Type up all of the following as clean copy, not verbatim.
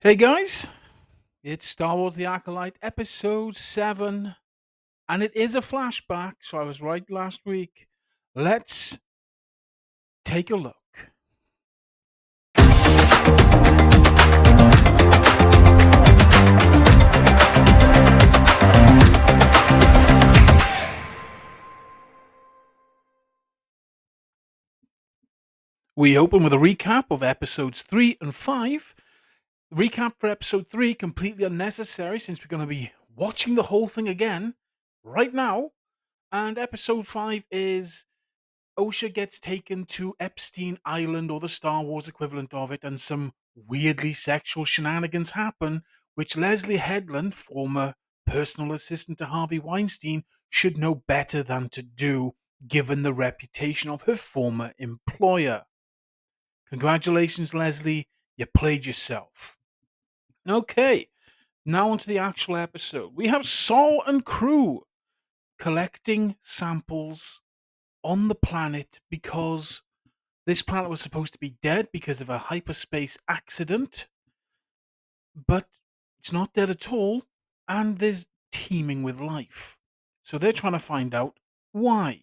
Hey guys, it's Star Wars The Acolyte, episode 7, and it is a flashback, so I was right last week. Let's take a look. We open with a recap of episodes 3 and 5. Recap for episode 3, completely unnecessary since we're going to be watching the whole thing again right now. And episode 5 is Osha gets taken to Epstein Island, or the Star Wars equivalent of it, and some weirdly sexual shenanigans happen, which Leslie Headland, former personal assistant to Harvey Weinstein, should know better than to do, given the reputation of her former employer. Congratulations, Leslie, you played yourself. Okay, now onto the actual episode. We have Saul and crew collecting samples on the planet because this planet was supposed to be dead because of a hyperspace accident, but it's not dead at all, and there's teeming with life. So they're trying to find out why.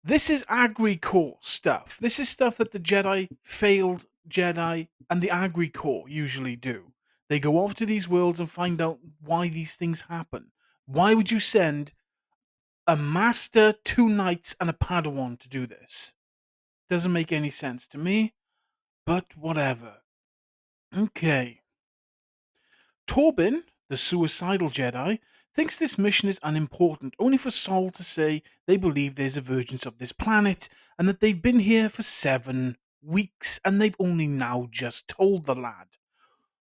This is Agri-Core stuff. This is stuff that the Jedi, failed Jedi, and the Agri-Core usually do. They go off to these worlds and find out why these things happen. Why would you send a master, two knights, and a Padawan to do this? Doesn't make any sense to me. But whatever. Okay. Torbin, the suicidal Jedi, thinks this mission is unimportant, only for Sol to say they believe there's a vergence of this planet and that they've been here for 7 weeks and they've only now just told the lad.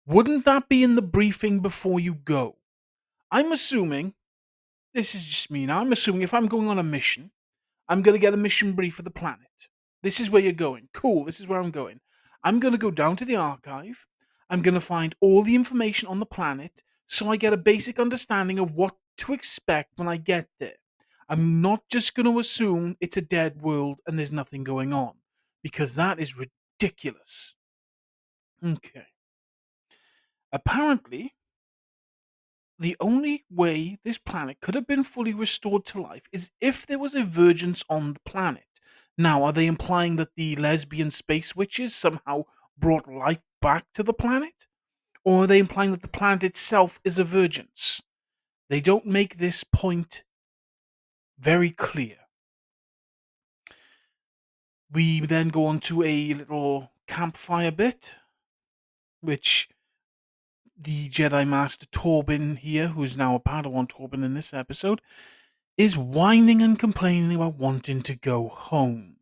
Wouldn't that be in the briefing before you go? I'm assuming, this is just me now, I'm assuming if I'm going on a mission, I'm going to get a mission brief for the planet. This is where you're going. Cool, this is where I'm going. I'm going to go down to the archive. I'm going to find all the information on the planet so I get a basic understanding of what to expect when I get there. I'm not just going to assume it's a dead world and there's nothing going on, because that is ridiculous. Okay. Apparently, the only way this planet could have been fully restored to life is if there was a vergence on the planet. Now, are they implying that the lesbian space witches somehow brought life back to the planet? Or are they implying that the planet itself is a vergence? They don't make this point very clear. We then go on to a little campfire bit, which the Jedi Master Torbin here, who is now a Padawan Torbin in this episode, is whining and complaining about wanting to go home.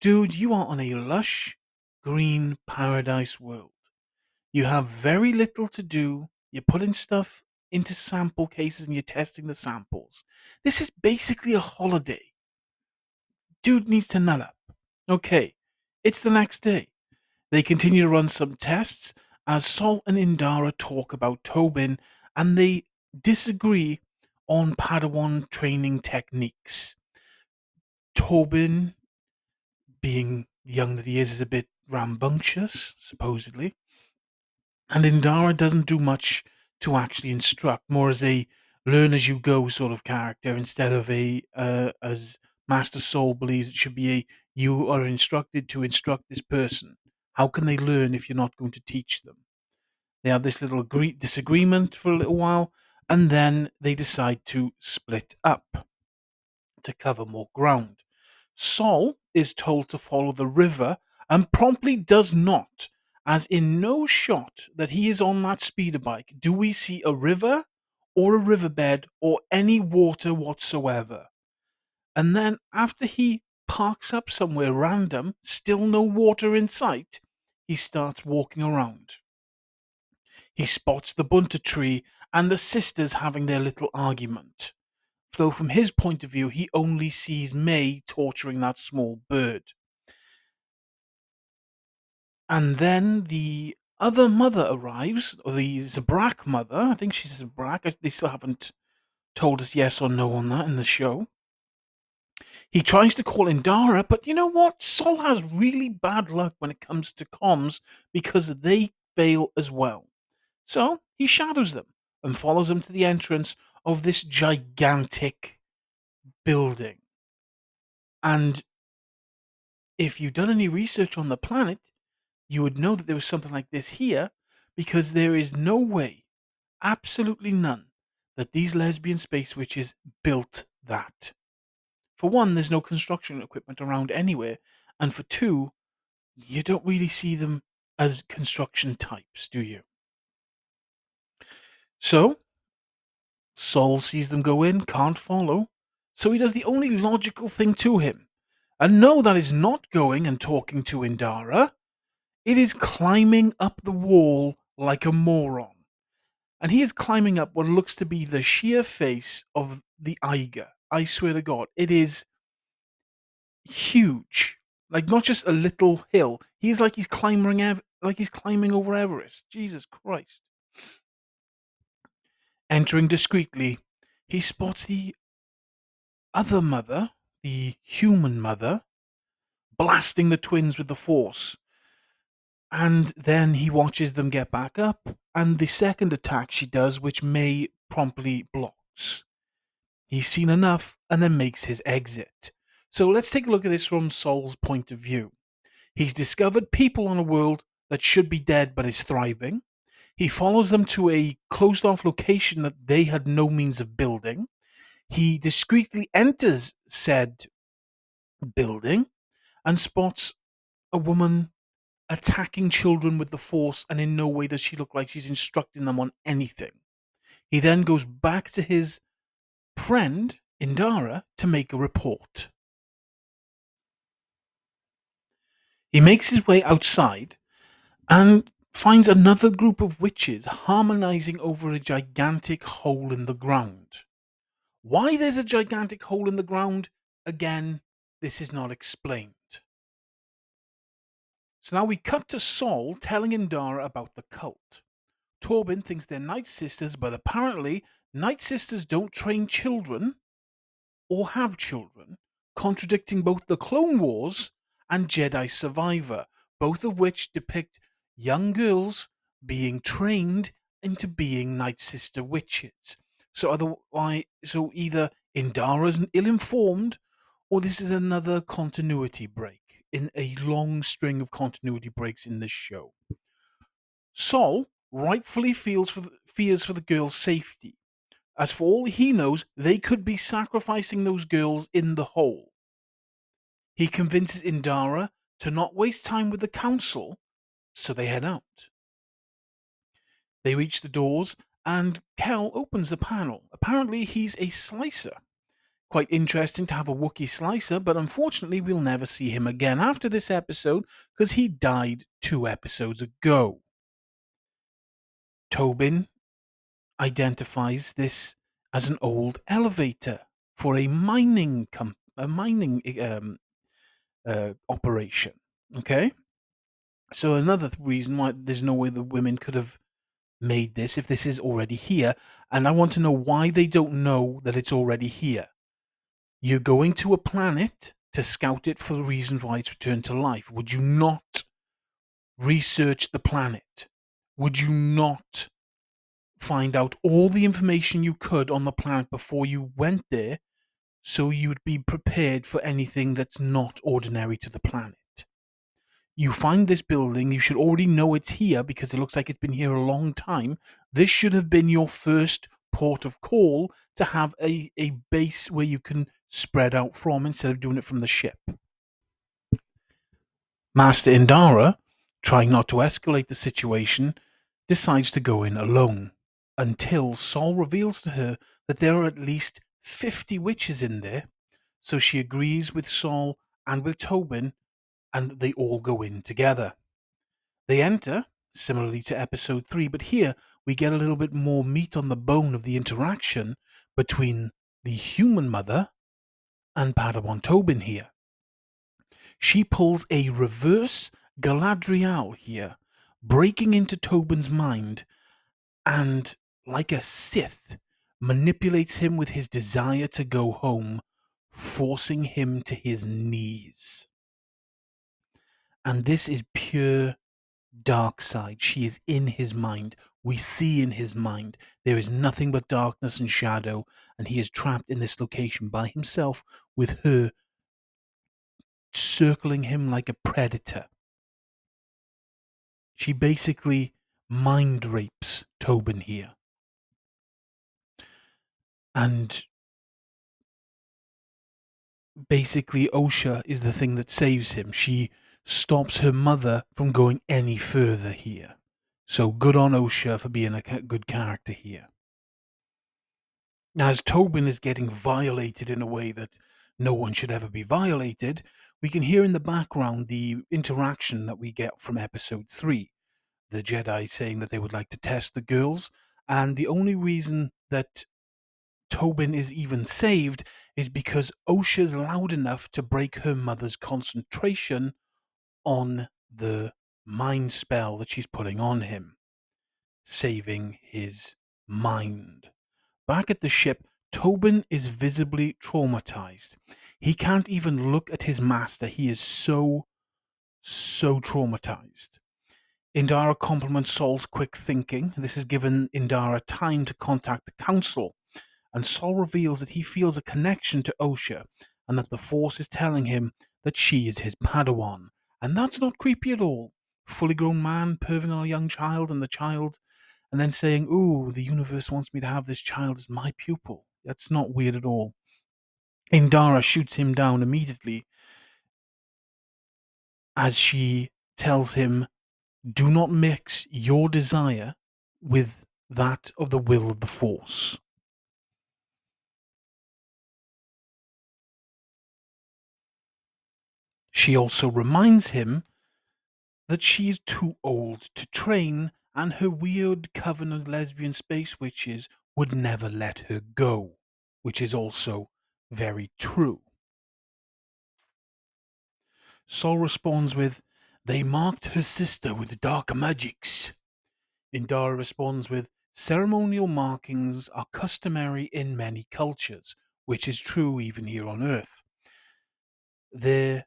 Dude, you are on a lush, green paradise world. You have very little to do. You're putting stuff into sample cases and you're testing the samples. This is basically a holiday. Dude needs to nut up. Okay, it's the next day. They continue to run some tests as Sol and Indara talk about Tobin and they disagree on Padawan training techniques. Tobin, being young that he is a bit rambunctious, supposedly. And Indara doesn't do much to actually instruct, more as a learn as you go sort of character instead of as Master Soul believes it should be a you are instructed to instruct this person. How can they learn if you're not going to teach them? They have this little disagreement for a little while, and then they decide to split up to cover more ground. Sol is told to follow the river and promptly does not, as in no shot that he is on that speeder bike do we see a river or a riverbed or any water whatsoever. And then after he parks up somewhere random, still no water in sight, he starts walking around. He spots the bunta tree and the sisters having their little argument. Though from his point of view, he only sees May torturing that small bird. And then the other mother arrives, or the Zabrak mother. I think she's Zabrak. They still haven't told us yes or no on that in the show. He tries to call Indara, but you know what? Sol has really bad luck when it comes to comms because they fail as well. So he shadows them and follows them to the entrance of this gigantic building. And if you've done any research on the planet, you would know that there was something like this here because there is no way, absolutely none, that these lesbian space witches built that. For one, there's no construction equipment around anywhere. And for two, you don't really see them as construction types, do you? So, Saul sees them go in, can't follow. So he does the only logical thing to him. And no, that is not going and talking to Indara. It is climbing up the wall like a moron. And he is climbing up what looks to be the sheer face of the Eiger. I swear to God, it is huge. Like not just a little hill. He's like he's climbing over Everest. Jesus Christ. Entering discreetly, he spots the other mother, the human mother, blasting the twins with the force. And then he watches them get back up, and the second attack she does, which May promptly blocks. He's seen enough and then makes his exit. So let's take a look at this from Saul's point of view. He's discovered people on a world that should be dead but is thriving. He follows them to a closed off location that they had no means of building. He discreetly enters said building and spots a woman attacking children with the force, and in no way does she look like she's instructing them on anything. He then goes back to his friend, Indara, to make a report. He makes his way outside and finds another group of witches harmonizing over a gigantic hole in the ground. Why there's a gigantic hole in the ground, again, this is not explained. So now we cut to Saul telling Indara about the cult. Torben thinks they're Night Sisters, but apparently Night Sisters don't train children or have children, contradicting both the Clone Wars and Jedi Survivor, both of which depict young girls being trained into being Night Sister witches. So either Indara's ill-informed, or this is another continuity break in a long string of continuity breaks in this show. Saul rightfully fears for the girls' safety. As for all he knows, they could be sacrificing those girls in the hole. He convinces Indara to not waste time with the council, so they head out. They reach the doors, and Kel opens the panel. Apparently, he's a slicer. Quite interesting to have a Wookiee slicer, but unfortunately, we'll never see him again after this episode because he died 2 episodes ago. Tobin identifies this as an old elevator for a mining operation. Okay, so another reason why there's no way the women could have made this if this is already here, and I want to know why they don't know that it's already here. You're going to a planet to scout it for the reasons why it's returned to life. Would you not research the planet? Would you not find out all the information you could on the planet before you went there so you'd be prepared for anything that's not ordinary to the planet? You find this building, you should already know it's here because it looks like it's been here a long time. This should have been your first port of call to have a base where you can spread out from instead of doing it from the ship. Master Indara, trying not to escalate the situation, decides to go in alone until Saul reveals to her that there are at least 50 witches in there. So she agrees with Saul and with Tobin, and they all go in together. They enter, similarly to episode 3, but here we get a little bit more meat on the bone of the interaction between the human mother and Padawan Tobin here. She pulls a reverse Galadriel here, breaking into Tobin's mind and, like a Sith, manipulates him with his desire to go home, forcing him to his knees. And this is pure dark side. She is in his mind. We see in his mind there is nothing but darkness and shadow, and he is trapped in this location by himself with her circling him like a predator. She basically mind rapes Tobin here. And basically, Osha is the thing that saves him. She stops her mother from going any further here. So good on Osha for being a good character here. Now, as Tobin is getting violated in a way that no one should ever be violated, we can hear in the background the interaction that we get from episode 3. The Jedi saying that they would like to test the girls, and the only reason that Tobin is even saved is because Osha's loud enough to break her mother's concentration on the mind spell that she's putting on him, saving his mind. Back at the ship, Tobin is visibly traumatized. He can't even look at his master. He is so traumatized. Indara compliments Saul's quick thinking. This has given Indara time to contact the council, and Saul reveals that he feels a connection to Osha and that the Force is telling him that she is his Padawan. And that's not creepy at all. Fully grown man perving on a young child, and then saying, "Ooh, the universe wants me to have this child as my pupil." That's not weird at all. Indara shoots him down immediately as she tells him, "Do not mix your desire with that of the will of the Force." She also reminds him that she is too old to train, and her weird coven of lesbian space witches would never let her go, which is also very true. Sol responds with, "They marked her sister with dark magics." Indara responds with, "Ceremonial markings are customary in many cultures," which is true even here on Earth. They're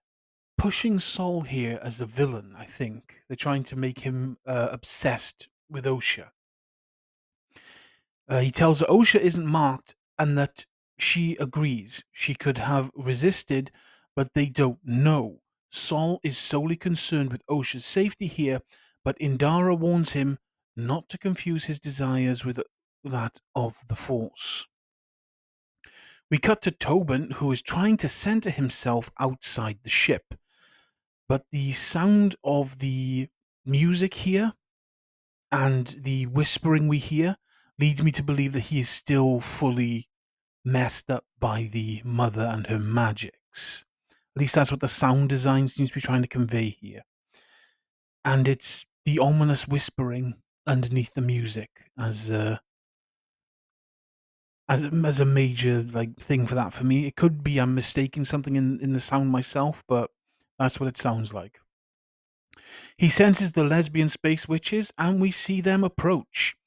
pushing Sol here as a villain, I think. They're trying to make him obsessed with Osha. He tells her Osha isn't marked and that she agrees. She could have resisted, but they don't know. Sol is solely concerned with Osha's safety here, but Indara warns him not to confuse his desires with that of the Force. We cut to Tobin, who is trying to center himself outside the ship, but the sound of the music here and the whispering we hear leads me to believe that he is still fully messed up by the mother and her magics. At least that's what the sound design seems to be trying to convey here. And it's the ominous whispering underneath the music as a major like thing for that for me. It could be I'm mistaking something in the sound myself, but that's what it sounds like. He senses the lesbian space witches, and we see them approach.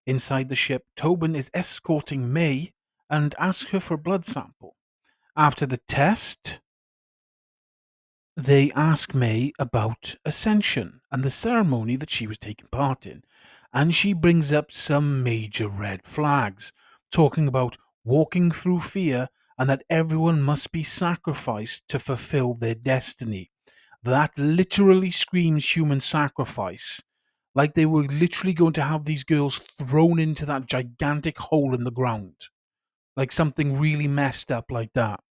Inside the ship, Tobin is escorting May and asks her for a blood sample. After the test, they ask May about Ascension and the ceremony that she was taking part in, and she brings up some major red flags, talking about walking through fear and that everyone must be sacrificed to fulfill their destiny. That literally screams human sacrifice. Like they were literally going to have these girls thrown into that gigantic hole in the ground. Like something really messed up like that.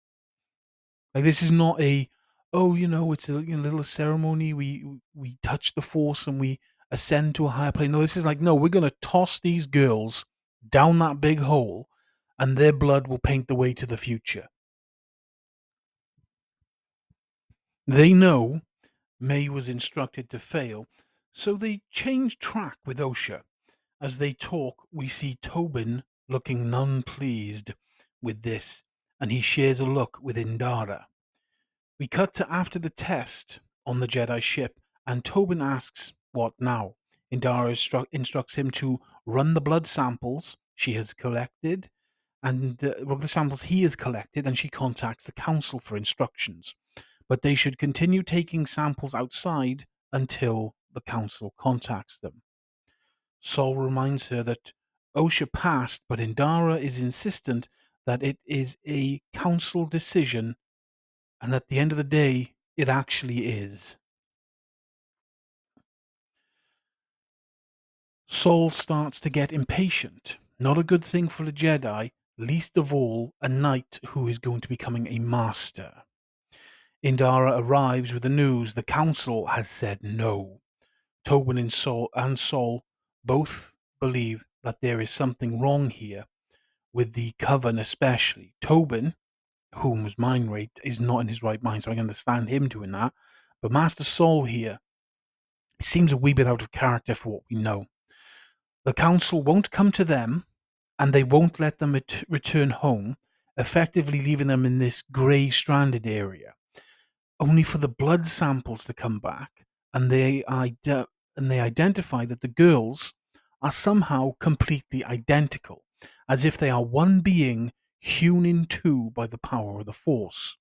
Like this is not a, oh, it's a little ceremony. We touch the force and we ascend to a higher plane. No, this is like, no, we're gonna toss these girls down that big hole and their blood will paint the way to the future. They know May was instructed to fail, so they change track with Osha. As they talk, we see Tobin looking none pleased with this, and he shares a look with Indara. We cut to after the test on the Jedi ship, and Tobin asks, "What now?" Indara instructs him to run the blood samples she has collected, and the samples he has collected, and she contacts the council for instructions. But they should continue taking samples outside until the council contacts them. Sol reminds her that OSHA passed, but Indara is insistent that it is a council decision, and at the end of the day, it actually is. Sol starts to get impatient. Not a good thing for a Jedi, least of all a knight who is going to be becoming a master. Indara arrives with the news the council has said no. Tobin and Sol both believe that there is something wrong here, with the coven especially. Tobin, whom was mind raped, is not in his right mind, so I can understand him doing that. But Master Sol here, it seems a wee bit out of character for what we know. The council won't come to them, and they won't let them return home, effectively leaving them in this grey stranded area, only for the blood samples to come back, and they identify that the girls are somehow completely identical, as if they are one being hewn in two by the power of the Force.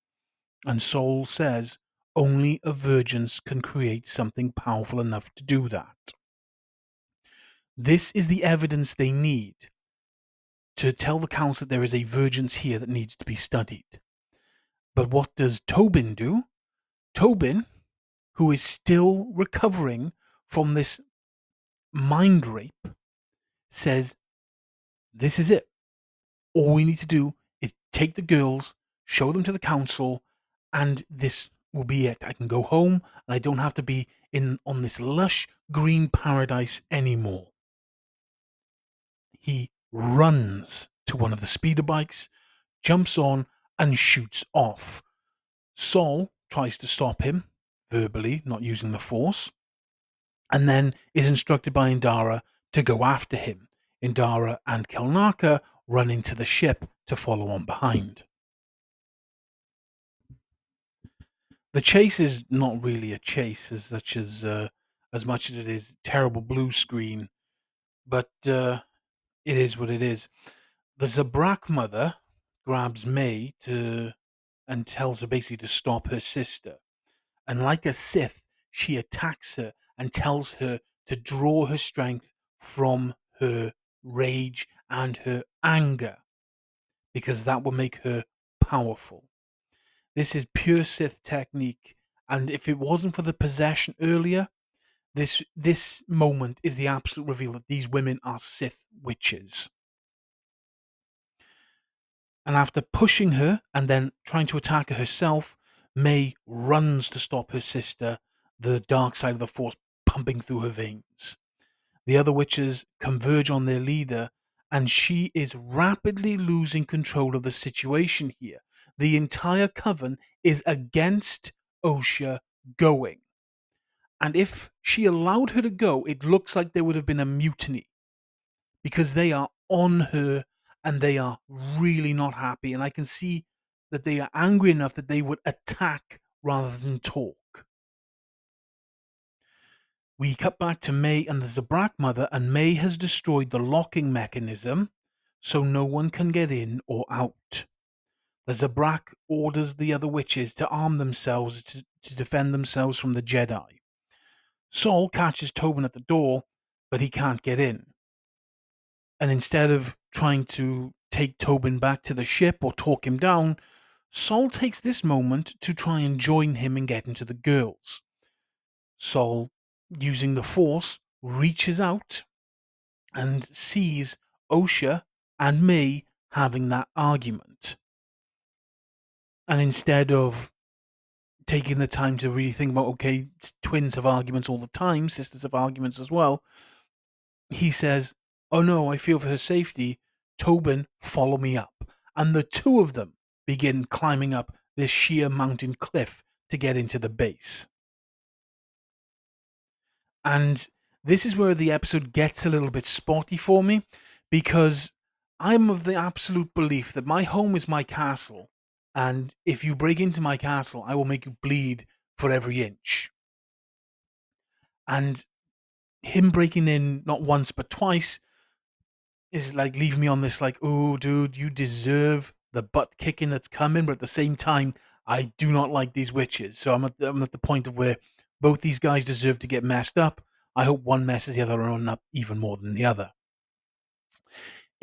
And Sol says only a virgin can create something powerful enough to do that. This is the evidence they need to tell the council that there is a virgin here that needs to be studied. But what does Tobin do? Tobin, who is still recovering from this mind rape, says, "This is it. All we need to do is take the girls, show them to the council, and this will be it. I can go home and I don't have to be in on this lush green paradise anymore." He runs to one of the speeder bikes, jumps on, and shoots off. Sol tries to stop him, verbally, not using the Force, and then is instructed by Indara to go after him. Indara and Kelnaka run into the ship to follow on behind. The chase is not really a chase as much as it is terrible blue screen, but it is what it is. The Zabrak mother grabs May and tells her basically to stop her sister. And like a Sith, she attacks her and tells her to draw her strength from her rage and her anger, because that will make her powerful. This is pure Sith technique, and if it wasn't for the possession earlier, this moment is the absolute reveal that these women are Sith witches. And after pushing her and then trying to attack her herself, May runs to stop her sister, the dark side of the Force pumping through her veins. The other witches converge on their leader, and she is rapidly losing control of the situation here. The entire coven is against OSHA going. And if she allowed her to go, it looks like there would have been a mutiny, because they are on her and they are really not happy. And I can see that they are angry enough that they would attack rather than talk. We cut back to May and the Zabrak mother, and May has destroyed the locking mechanism so no one can get in or out. The Zabrak orders the other witches to arm themselves to defend themselves from the Jedi. Sol catches Tobin at the door, but he can't get in. And instead of trying to take Tobin back to the ship or talk him down, Sol takes this moment to try and join him in getting to the girls. Sol, using the Force, reaches out and sees OSHA and May having that argument. And instead of taking the time to really think about, okay, twins have arguments all the time, sisters have arguments as well, he says, "Oh no, I feel for her safety. Tobin, follow me up." And the two of them begin climbing up this sheer mountain cliff to get into the base. And this is where the episode gets a little bit spotty for me, because I'm of the absolute belief that my home is my castle. And if you break into my castle, I will make you bleed for every inch. And him breaking in not once but twice is like leaving me on this like, oh, dude, you deserve the butt kicking that's coming. But at the same time, I do not like these witches. So I'm at the point of where Both these guys deserve to get messed up. I hope one messes the other one up even more than the other.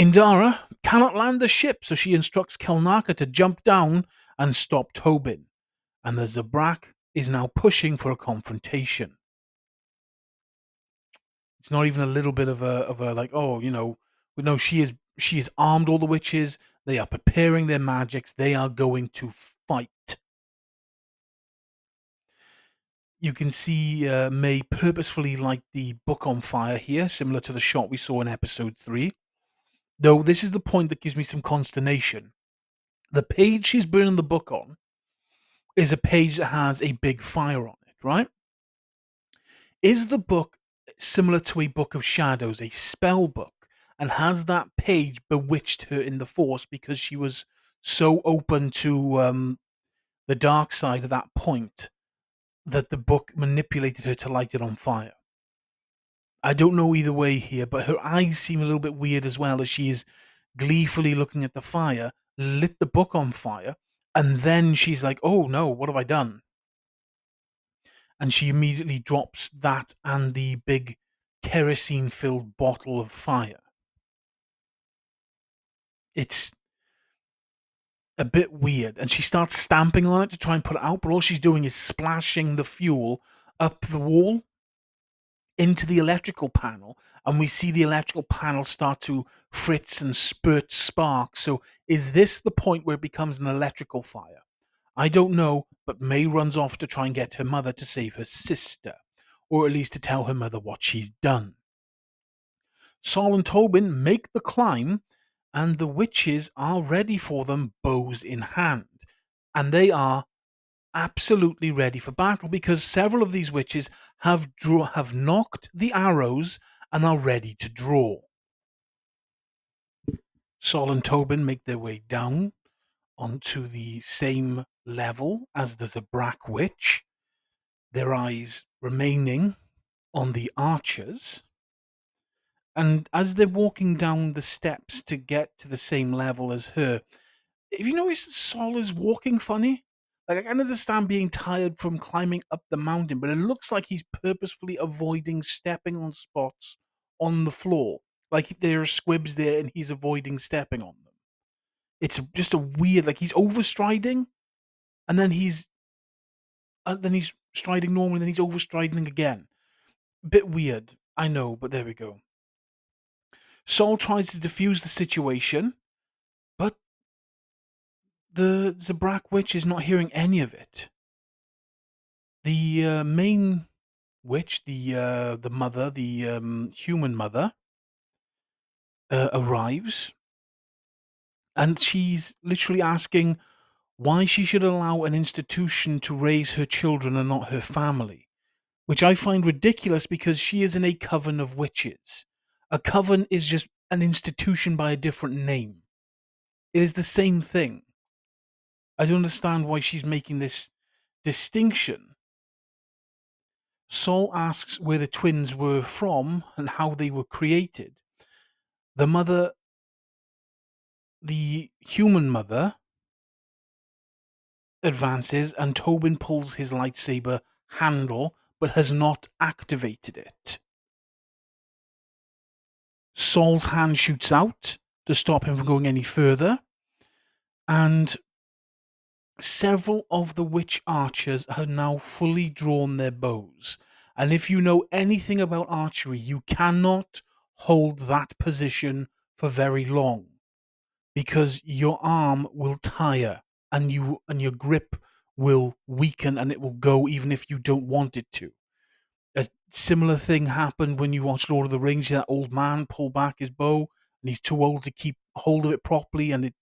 Indara cannot land the ship, so she instructs Kelnaka to jump down and stop Tobin. And the Zabrak is now pushing for a confrontation. It's not even a little bit of a like, oh, no, she is armed all the witches. They are preparing their magics. They are going to fight. You can see May purposefully light the book on fire here, similar to the shot we saw in episode 3. Though this is the point that gives me some consternation. The page she's burning the book on is a page that has a big fire on it, right? Is the book similar to a book of shadows, a spell book, and has that page bewitched her in the force because she was so open to the dark side at that point that the book manipulated her to light it on fire? I don't know either way here, but her eyes seem a little bit weird as well as she is gleefully looking at the fire, lit the book on fire, and then she's like, oh no, what have I done? And she immediately drops that and the big kerosene filled bottle of fire. It's a bit weird. And she starts stamping on it to try and put it out, but all she's doing is splashing the fuel up the wall into the electrical panel. And we see the electrical panel start to fritz and spurt sparks. So is this the point where it becomes an electrical fire? I don't know, but May runs off to try and get her mother to save her sister, or at least to tell her mother what she's done. Sol and Tobin make the climb, and the witches are ready for them, bows in hand. And they are absolutely ready for battle because several of these witches have knocked the arrows and are ready to draw. Sol and Tobin make their way down onto the same level as the Zabrak witch, their eyes remaining on the archers. And as they're walking down the steps to get to the same level as her, have you noticed that Sol is walking funny? Like, I can understand being tired from climbing up the mountain, but it looks like he's purposefully avoiding stepping on spots on the floor. Like there are squibs there and he's avoiding stepping on them. It's just a weird, like he's overstriding and then he's striding normally, then he's overstriding again. Bit weird, I know, but there we go. Sol tries to defuse the situation, but the Zabrak witch is not hearing any of it. The main witch, the mother, the human mother, arrives, and she's literally asking why she should allow an institution to raise her children and not her family, which I find ridiculous because she is in a coven of witches. A coven is just an institution by a different name. It is the same thing. I don't understand why she's making this distinction. Sol asks where the twins were from and how they were created. The mother, the human mother, advances and Tobin pulls his lightsaber handle but has not activated it. Sol's hand shoots out to stop him from going any further, and several of the witch archers have now fully drawn their bows. And if you know anything about archery, you cannot hold that position for very long because your arm will tire and your grip will weaken and it will go even if you don't want it to. A similar thing happened when you watched Lord of the Rings. That old man pull back his bow and he's too old to keep hold of it properly and it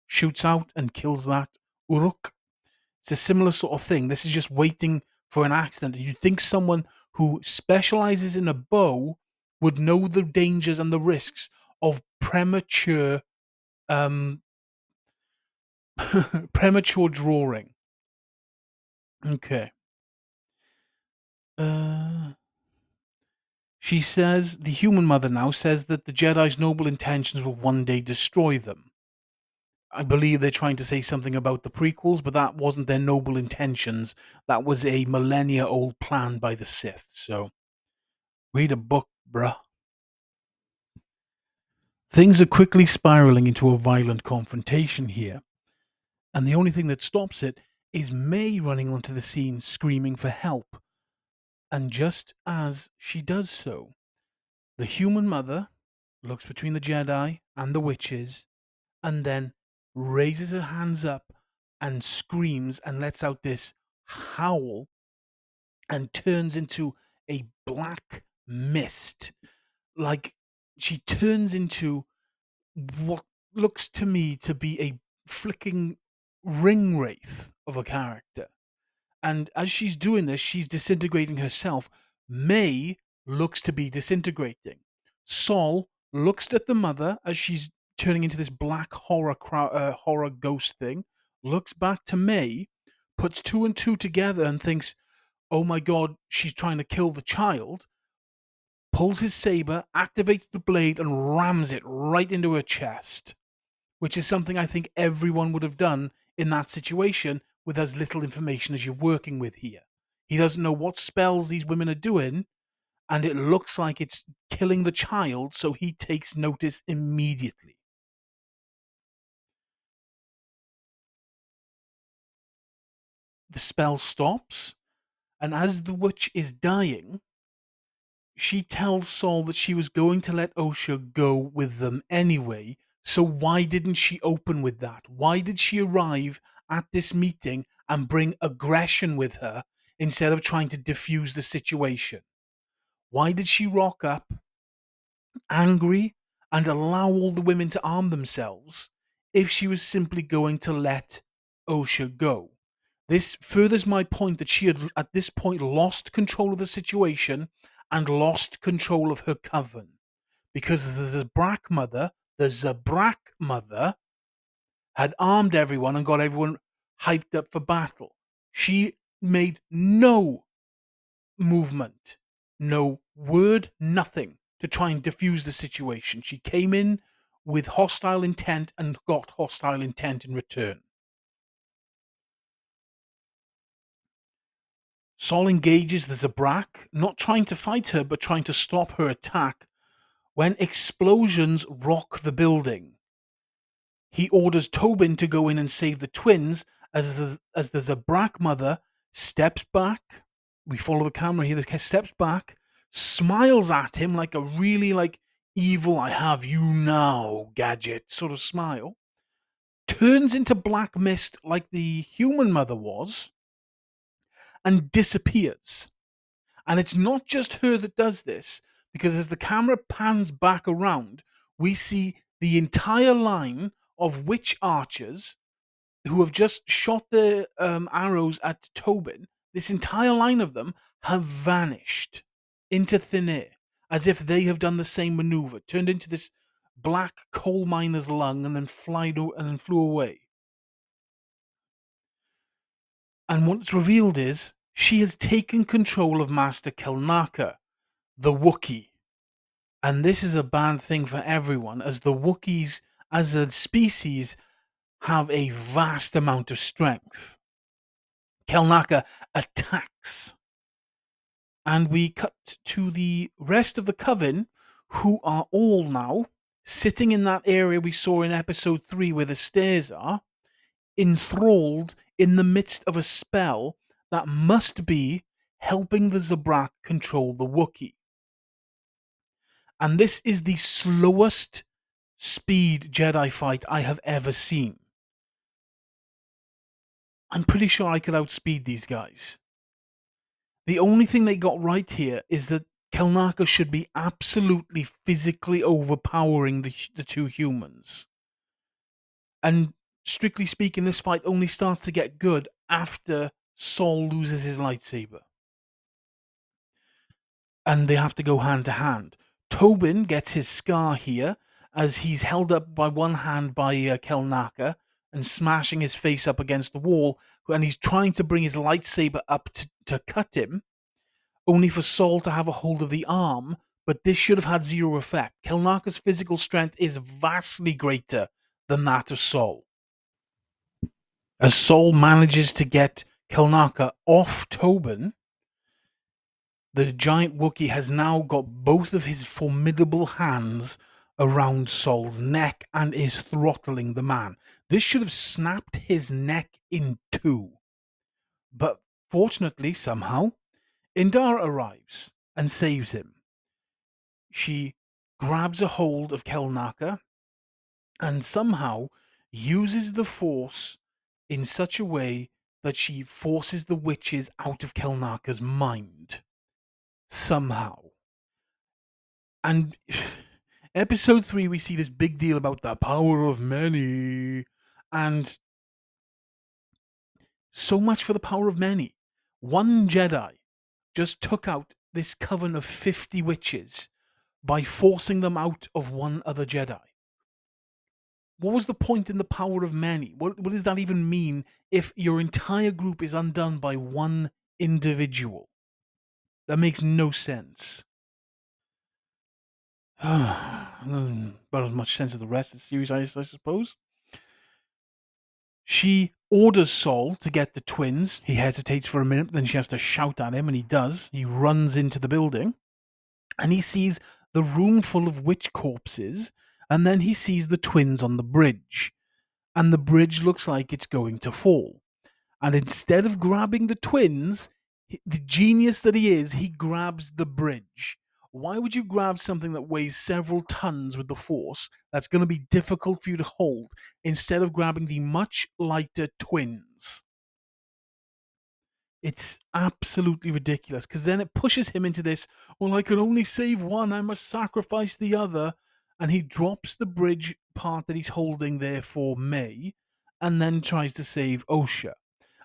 shoots out and kills that Uruk. It's a similar sort of thing. This is just waiting for an accident. You'd think someone who specializes in a bow would know the dangers and the risks of premature um premature drawing. Okay. Uh she says the human mother now says that the Jedi's noble intentions will one day destroy them. I believe they're trying to say something about the prequels, but that wasn't their noble intentions. That was a millennia old plan by the Sith. So read a book, bruh. Things are quickly spiraling into a violent confrontation here, and the only thing that stops it is May running onto the scene screaming for help. And just as she does so, the human mother looks between the Jedi and the witches and then raises her hands up and screams and lets out this howl and turns into a black mist. Like she turns into what looks to me to be a flicking ring wraith of a character. And as she's doing this, she's disintegrating herself. May looks to be disintegrating. Sol looks at the mother as she's turning into this black horror ghost thing, looks back to May, puts two and two together and thinks, oh my god, she's trying to kill the child, pulls his saber, activates the blade, and rams it right into her chest, which is something I think everyone would have done in that situation with as little information as you're working with here. He doesn't know what spells these women are doing, and it looks like it's killing the child, so he takes notice immediately. The spell stops, and as the witch is dying, she tells Saul that she was going to let Osha go with them anyway, so why didn't she open with that? Why did she arrive at this meeting and bring aggression with her instead of trying to diffuse the situation? Why did she rock up angry and allow all the women to arm themselves if she was simply going to let Osha go? This furthers my point that she had at this point lost control of the situation and lost control of her coven. Because the Zabrak mother, had armed everyone and got everyone hyped up for battle. She made no movement, no word, nothing to try and diffuse the situation. She came in with hostile intent and got hostile intent in return. Sol engages the Zabrak, not trying to fight her, but trying to stop her attack, when explosions rock the building. He orders Tobin to go in and save the twins as the Zabrak mother steps back. We follow the camera here. The steps back, smiles at him like a really like evil "I have you now" gadget sort of smile. Turns into black mist like the human mother was, and disappears. And it's not just her that does this, because as the camera pans back around, we see the entire line of witch archers who have just shot their arrows at Tobin. This entire line of them have vanished into thin air, as if they have done the same maneuver, turned into this black coal miner's lung, and then flew away. And what's revealed is she has taken control of Master Kelnaka, the Wookiee. And this is a bad thing for everyone, as the Wookiees, as a species, have a vast amount of strength. Kelnaka attacks. And we cut to the rest of the coven, who are all now sitting in that area we saw in episode 3 where the stairs are, enthralled in the midst of a spell that must be helping the Zabrak control the Wookiee. And this is the slowest speed Jedi fight I have ever seen. I'm pretty sure I could outspeed these guys. The only thing they got right here is that Kelnaka should be absolutely physically overpowering the two humans. And strictly speaking, this fight only starts to get good after Saul loses his lightsaber. And they have to go hand to hand. Tobin gets his scar here as he's held up by one hand by Kelnaka and smashing his face up against the wall, and he's trying to bring his lightsaber up to cut him, only for Saul to have a hold of the arm, but this should have had zero effect. Kelnaka's physical strength is vastly greater than that of Saul. As Saul manages to get Kelnaka off Tobin, the giant Wookiee has now got both of his formidable hands around Saul's neck and is throttling the man. This should have snapped his neck in two. But fortunately, somehow, Indara arrives and saves him. She grabs a hold of Kelnaka and somehow uses the Force in such a way that she forces the witches out of Kelnaka's mind. Somehow. And episode 3, we see this big deal about the power of many. And so much for the power of many. One Jedi just took out this coven of 50 witches by forcing them out of one other Jedi. What was the point in the power of many? What does that even mean if your entire group is undone by one individual? That makes no sense. About as much sense as the rest of the series, I suppose. She orders Saul to get the twins. He hesitates for a minute, then she has to shout at him, and he does. He runs into the building, and he sees the room full of witch corpses, and then he sees the twins on the bridge, and the bridge looks like it's going to fall. And instead of grabbing the twins, the genius that he is, he grabs the bridge. Why would you grab something that weighs several tons with the Force that's going to be difficult for you to hold instead of grabbing the much lighter twins? It's absolutely ridiculous because then it pushes him into this, well, I can only save one, I must sacrifice the other. And he drops the bridge part that he's holding there for May and then tries to save Osha.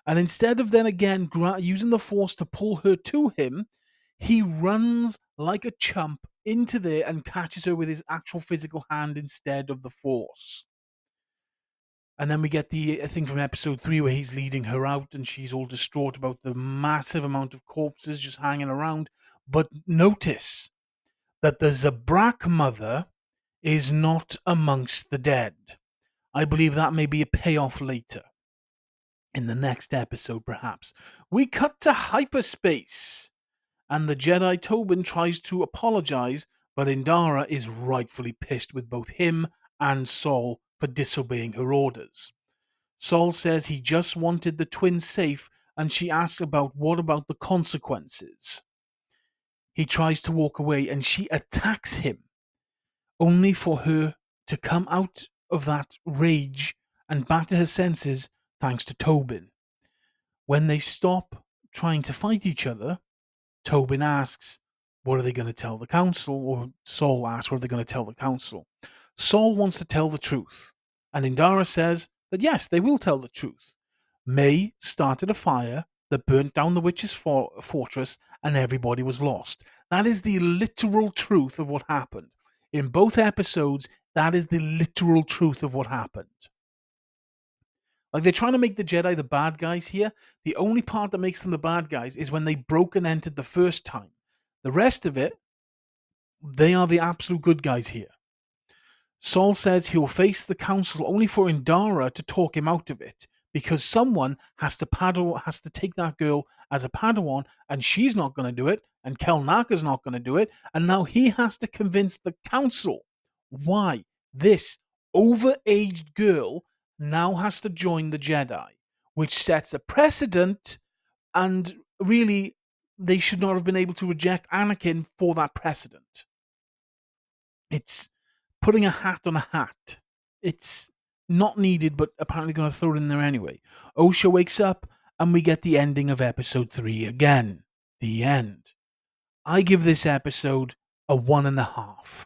And instead of then again using the Force to pull her to him, he runs like a chump into there and catches her with his actual physical hand instead of the Force. And then we get the thing from episode 3 where he's leading her out and she's all distraught about the massive amount of corpses just hanging around. But notice that the Zabrak mother is not amongst the dead. I believe that may be a payoff later. In the next episode, perhaps. We cut to hyperspace, and the Jedi Tobin tries to apologize, but Indara is rightfully pissed with both him and Saul for disobeying her orders. Saul says he just wanted the twins safe, and she asks what about the consequences. He tries to walk away, and she attacks him, only for her to come out of that rage and back to her senses thanks to Tobin. When they stop trying to fight each other, Tobin asks, what are they going to tell the council? Or Saul asks, what are they going to tell the council? Saul wants to tell the truth, and Indara says that yes, they will tell the truth. May started a fire that burnt down the witch's fortress and everybody was lost. That is the literal truth of what happened. In both episodes, that is the literal truth of what happened. Like, they're trying to make the Jedi the bad guys here. The only part that makes them the bad guys is when they broke and entered the first time. The rest of it, they are the absolute good guys here. Saul says he'll face the council only for Indara to talk him out of it, because someone has to take that girl as a Padawan, and she's not going to do it, and Kelnaka's not going to do it, and now he has to convince the council why this overaged girl now has to join the Jedi, which sets a precedent, and really, they should not have been able to reject Anakin for that precedent. It's putting a hat on a hat. It's not needed, but apparently going to throw it in there anyway. Osha wakes up, and we get the ending of episode 3 again. The end. I give this episode a 1.5.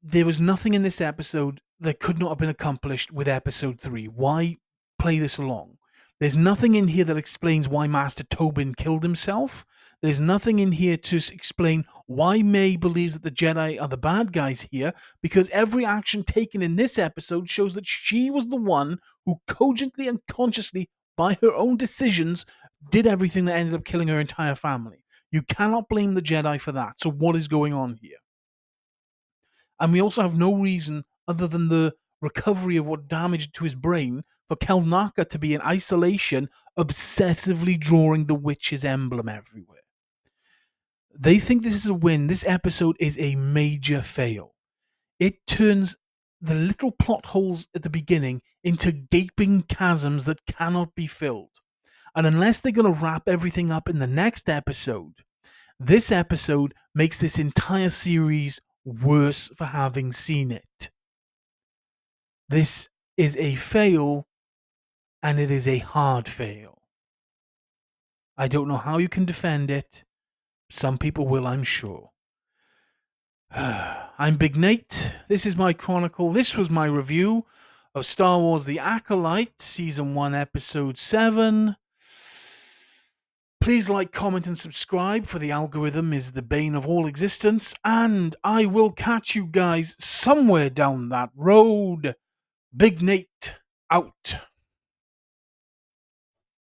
There was nothing in this episode that could not have been accomplished with episode 3. Why play this along? There's nothing in here that explains why Master Tobin killed himself. There's nothing in here to explain why May believes that the Jedi are the bad guys here, because every action taken in this episode shows that she was the one who cogently and consciously, by her own decisions, did everything that ended up killing her entire family. You cannot blame the Jedi for that. So what is going on here? And we also have no reason other than the recovery of what damaged to his brain for Kelnaka to be in isolation, obsessively drawing the witch's emblem everywhere. They think this is a win. This episode is a major fail. It turns the little plot holes at the beginning into gaping chasms that cannot be filled. And unless they're going to wrap everything up in the next episode, this episode makes this entire series worse for having seen it. This is a fail, and it is a hard fail. I don't know how you can defend it. Some people will, I'm sure. I'm Big Nate. This is my chronicle. This was my review of Star Wars The Acolyte, Season 1, Episode 7. Please like, comment, and subscribe, for the algorithm is the bane of all existence, and I will catch you guys somewhere down that road. Big Nate, out.